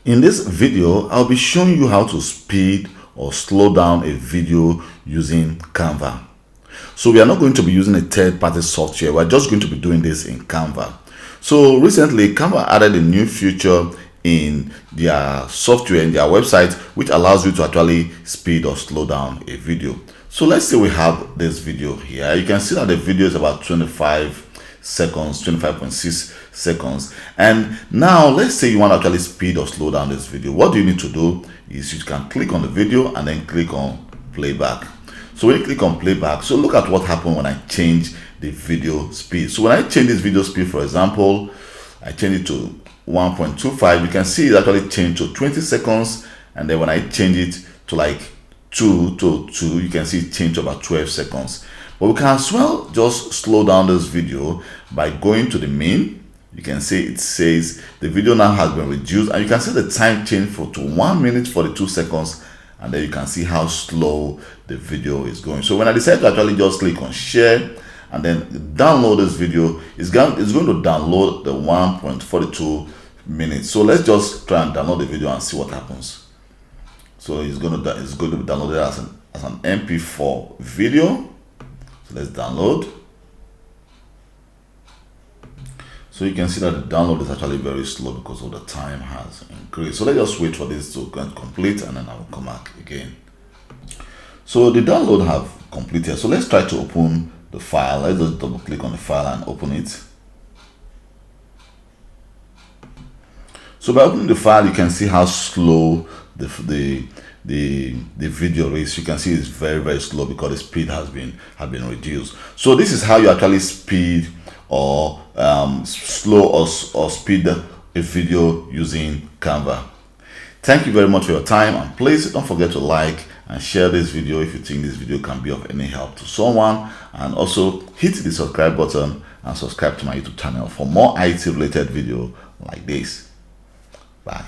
In this video, I'll be showing you how to speed or slow down a video using Canva. So we are not going to be using a third-party software. We're just going to be doing this in Canva. So recently, Canva added a new feature in their software, in their website, which allows you to actually speed or slow down a video. So let's say we have this video here. You can see that the video is about 25 seconds, 25.6 seconds. And now let's say you want to actually speed or slow down this video. What you need to do is you can click on the video and then click on playback. So when you click on playback, so look at what happened when I change the video speed. So when I change this video speed, for example, I change it to 1.25, you can see it actually changed to 20 seconds. And then when I change it to like 2 to 2, you can see it changed to about 12 seconds. But we can as well just slow down this video by going to the main. You can see it says the video now has been reduced, and you can see the time change to 1 minute 42 seconds, and then you can see how slow the video is going. So when I decide to actually just click on share and then download this video, it's going to download the 1.42 minutes. So let's just try and download the video and see what happens. So it's going to be downloaded as an MP4 video. So let's download. So you can see that the download is actually very slow because of the time has increased. So let's just wait for this to complete, and then I will come back again. So the download have completed. So let's try to open the file. Let's just double click on the file and open it. So by opening the file, you can see how slow the video is. You can see it's very slow because the speed has been reduced. So this is how you actually speed or slow or speed a video using Canva. Thank you very much for your time, and please don't forget to like and share this video if you think this video can be of any help to someone, and also hit the subscribe button and subscribe to my YouTube channel for more IT related video like this. Bye.